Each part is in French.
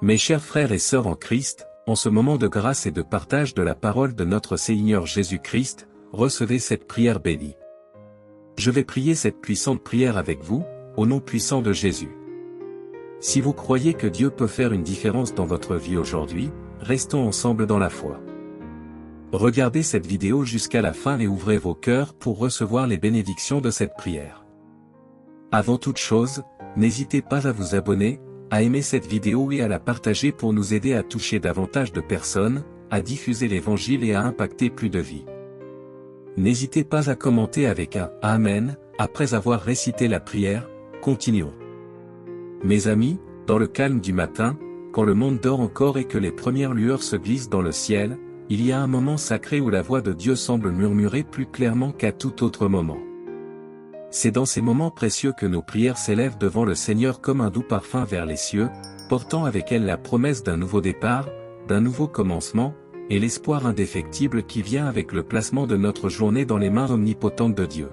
Mes chers frères et sœurs en Christ, en ce moment de grâce et de partage de la parole de notre Seigneur Jésus-Christ, recevez cette prière bénie. Je vais prier cette puissante prière avec vous, au nom puissant de Jésus. Si vous croyez que Dieu peut faire une différence dans votre vie aujourd'hui, restons ensemble dans la foi. Regardez cette vidéo jusqu'à la fin et ouvrez vos cœurs pour recevoir les bénédictions de cette prière. Avant toute chose, n'hésitez pas à vous abonner, à aimer cette vidéo et à la partager pour nous aider à toucher davantage de personnes, à diffuser l'Évangile et à impacter plus de vies. N'hésitez pas à commenter avec un « Amen » après avoir récité la prière. Continuons. Mes amis, dans le calme du matin, quand le monde dort encore et que les premières lueurs se glissent dans le ciel, il y a un moment sacré où la voix de Dieu semble murmurer plus clairement qu'à tout autre moment. C'est dans ces moments précieux que nos prières s'élèvent devant le Seigneur comme un doux parfum vers les cieux, portant avec elles la promesse d'un nouveau départ, d'un nouveau commencement, et l'espoir indéfectible qui vient avec le placement de notre journée dans les mains omnipotentes de Dieu.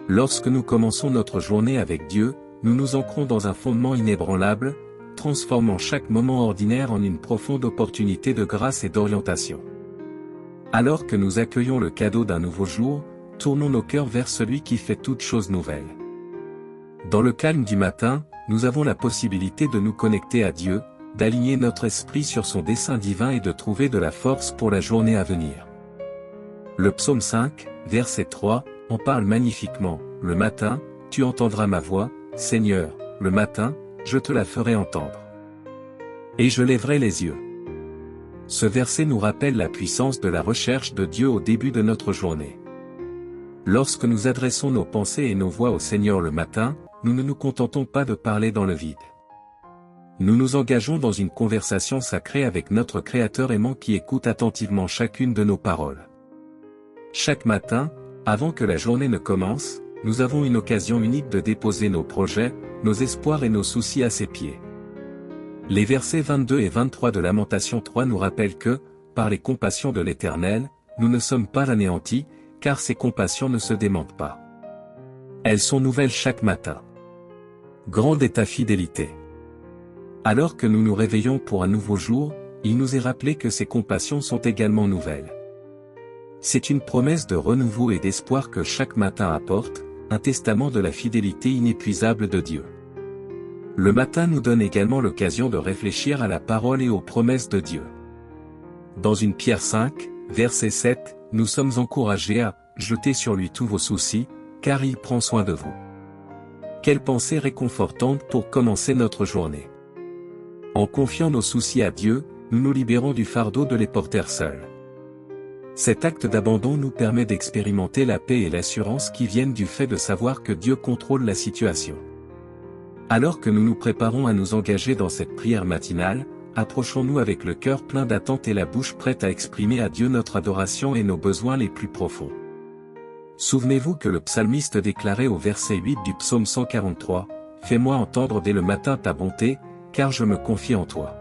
Lorsque nous commençons notre journée avec Dieu, nous nous ancrons dans un fondement inébranlable, transformant chaque moment ordinaire en une profonde opportunité de grâce et d'orientation. Alors que nous accueillons le cadeau d'un nouveau jour, tournons nos cœurs vers celui qui fait toutes choses nouvelles. Dans le calme du matin, nous avons la possibilité de nous connecter à Dieu, d'aligner notre esprit sur son dessein divin et de trouver de la force pour la journée à venir. Le psaume 5, verset 3, en parle magnifiquement. « Le matin, tu entendras ma voix, Seigneur, le matin, je te la ferai entendre. Et je lèverai les yeux. » Ce verset nous rappelle la puissance de la recherche de Dieu au début de notre journée. Lorsque nous adressons nos pensées et nos voix au Seigneur le matin, nous ne nous contentons pas de parler dans le vide. Nous nous engageons dans une conversation sacrée avec notre Créateur aimant qui écoute attentivement chacune de nos paroles. Chaque matin, avant que la journée ne commence, nous avons une occasion unique de déposer nos projets, nos espoirs et nos soucis à ses pieds. Les versets 22 et 23 de Lamentation 3 nous rappellent que, par les compassions de l'Éternel, nous ne sommes pas anéantis, car ses compassions ne se démentent pas. Elles sont nouvelles chaque matin. Grande est ta fidélité. Alors que nous nous réveillons pour un nouveau jour, il nous est rappelé que ses compassions sont également nouvelles. C'est une promesse de renouveau et d'espoir que chaque matin apporte, un testament de la fidélité inépuisable de Dieu. Le matin nous donne également l'occasion de réfléchir à la parole et aux promesses de Dieu. Dans 1 Pierre 5, verset 7, nous sommes encouragés à « jeter sur lui tous vos soucis, car il prend soin de vous ». Quelle pensée réconfortante pour commencer notre journée. En confiant nos soucis à Dieu, nous nous libérons du fardeau de les porter seuls. Cet acte d'abandon nous permet d'expérimenter la paix et l'assurance qui viennent du fait de savoir que Dieu contrôle la situation. Alors que nous nous préparons à nous engager dans cette prière matinale, approchons-nous avec le cœur plein d'attente et la bouche prête à exprimer à Dieu notre adoration et nos besoins les plus profonds. Souvenez-vous que le psalmiste déclarait au verset 8 du psaume 143, « Fais-moi entendre dès le matin ta bonté, car je me confie en toi.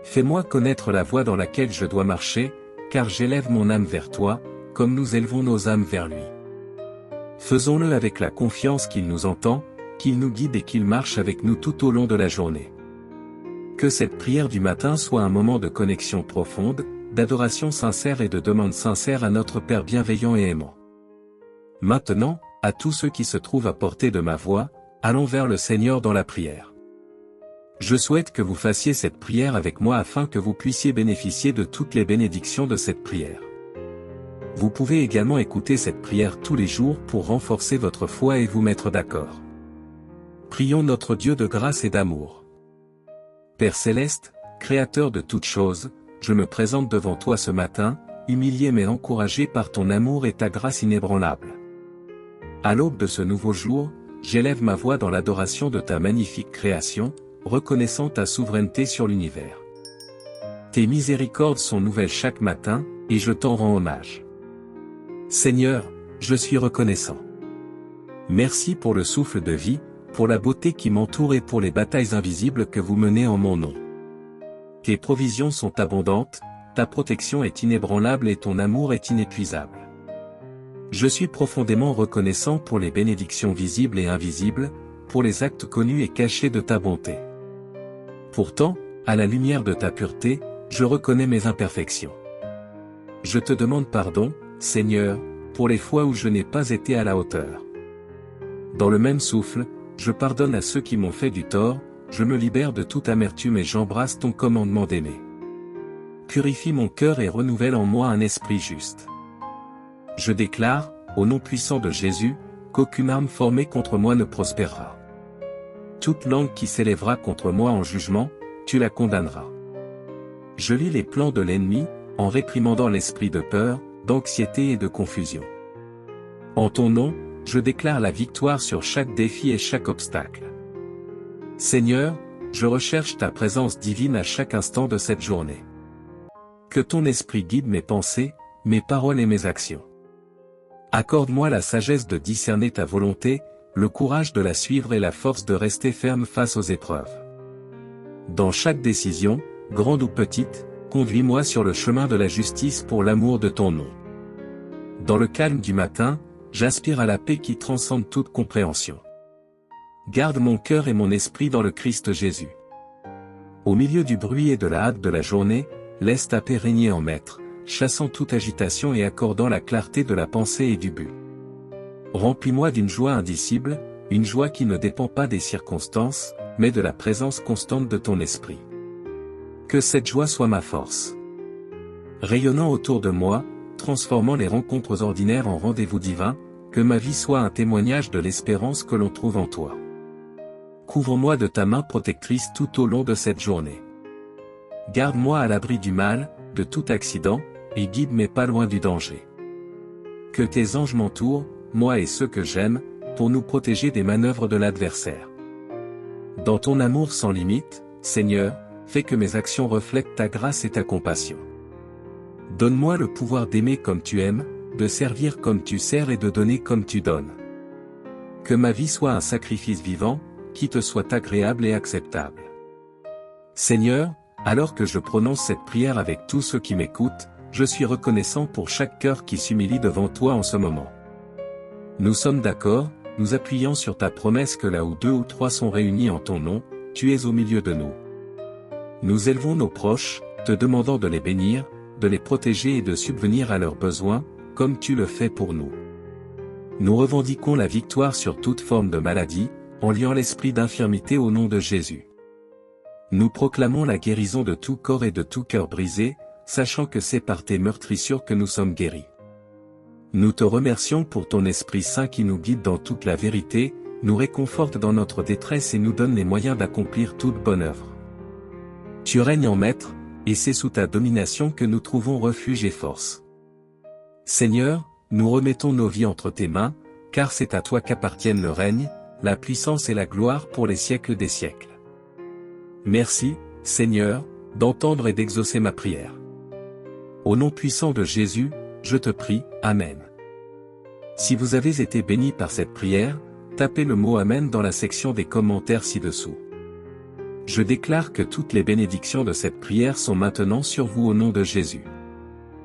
Fais-moi connaître la voie dans laquelle je dois marcher, car j'élève mon âme vers toi, comme nous élevons nos âmes vers lui. » Faisons-le avec la confiance qu'il nous entend, qu'il nous guide et qu'il marche avec nous tout au long de la journée. Que cette prière du matin soit un moment de connexion profonde, d'adoration sincère et de demande sincère à notre Père bienveillant et aimant. Maintenant, à tous ceux qui se trouvent à portée de ma voix, allons vers le Seigneur dans la prière. Je souhaite que vous fassiez cette prière avec moi afin que vous puissiez bénéficier de toutes les bénédictions de cette prière. Vous pouvez également écouter cette prière tous les jours pour renforcer votre foi et vous mettre d'accord. Prions notre Dieu de grâce et d'amour. Père céleste, Créateur de toutes choses, je me présente devant toi ce matin, humilié mais encouragé par ton amour et ta grâce inébranlable. À l'aube de ce nouveau jour, j'élève ma voix dans l'adoration de ta magnifique création, reconnaissant ta souveraineté sur l'univers. Tes miséricordes sont nouvelles chaque matin, et je t'en rends hommage. Seigneur, je suis reconnaissant. Merci pour le souffle de vie, pour la beauté qui m'entoure et pour les batailles invisibles que vous menez en mon nom. Tes provisions sont abondantes, ta protection est inébranlable et ton amour est inépuisable. Je suis profondément reconnaissant pour les bénédictions visibles et invisibles, pour les actes connus et cachés de ta bonté. Pourtant, à la lumière de ta pureté, je reconnais mes imperfections. Je te demande pardon, Seigneur, pour les fois où je n'ai pas été à la hauteur. Dans le même souffle, je pardonne à ceux qui m'ont fait du tort, je me libère de toute amertume et j'embrasse ton commandement d'aimer. Purifie mon cœur et renouvelle en moi un esprit juste. Je déclare, au nom puissant de Jésus, qu'aucune arme formée contre moi ne prospérera. Toute langue qui s'élèvera contre moi en jugement, tu la condamneras. Je lis les plans de l'ennemi, en réprimandant l'esprit de peur, d'anxiété et de confusion. En ton nom, je déclare la victoire sur chaque défi et chaque obstacle. Seigneur, je recherche ta présence divine à chaque instant de cette journée. Que ton esprit guide mes pensées, mes paroles et mes actions. Accorde-moi la sagesse de discerner ta volonté, le courage de la suivre et la force de rester ferme face aux épreuves. Dans chaque décision, grande ou petite, conduis-moi sur le chemin de la justice pour l'amour de ton nom. Dans le calme du matin, j'aspire à la paix qui transcende toute compréhension. Garde mon cœur et mon esprit dans le Christ Jésus. Au milieu du bruit et de la hâte de la journée, laisse ta paix régner en maître, chassant toute agitation et accordant la clarté de la pensée et du but. Remplis-moi d'une joie indicible, une joie qui ne dépend pas des circonstances, mais de la présence constante de ton esprit. Que cette joie soit ma force. Rayonnant autour de moi, transformant les rencontres ordinaires en rendez-vous divins, que ma vie soit un témoignage de l'espérance que l'on trouve en toi. Couvre-moi de ta main protectrice tout au long de cette journée. Garde-moi à l'abri du mal, de tout accident, et guide mes pas loin du danger. Que tes anges m'entourent, moi et ceux que j'aime, pour nous protéger des manœuvres de l'adversaire. Dans ton amour sans limite, Seigneur, fais que mes actions reflètent ta grâce et ta compassion. Donne-moi le pouvoir d'aimer comme tu aimes, de servir comme tu sers et de donner comme tu donnes. Que ma vie soit un sacrifice vivant, qui te soit agréable et acceptable. Seigneur, alors que je prononce cette prière avec tous ceux qui m'écoutent, je suis reconnaissant pour chaque cœur qui s'humilie devant toi en ce moment. Nous sommes d'accord, nous appuyant sur ta promesse que là où 2 ou 3 sont réunis en ton nom, tu es au milieu de nous. Nous élevons nos proches, te demandant de les bénir, de les protéger et de subvenir à leurs besoins, comme tu le fais pour nous. Nous revendiquons la victoire sur toute forme de maladie, en liant l'esprit d'infirmité au nom de Jésus. Nous proclamons la guérison de tout corps et de tout cœur brisé, sachant que c'est par tes meurtrissures que nous sommes guéris. Nous te remercions pour ton Esprit Saint qui nous guide dans toute la vérité, nous réconforte dans notre détresse et nous donne les moyens d'accomplir toute bonne œuvre. Tu règnes en maître, et c'est sous ta domination que nous trouvons refuge et force. Seigneur, nous remettons nos vies entre tes mains, car c'est à toi qu'appartiennent le règne, la puissance et la gloire pour les siècles des siècles. Merci, Seigneur, d'entendre et d'exaucer ma prière. Au nom puissant de Jésus, je te prie, Amen. Si vous avez été béni par cette prière, tapez le mot Amen dans la section des commentaires ci-dessous. Je déclare que toutes les bénédictions de cette prière sont maintenant sur vous au nom de Jésus.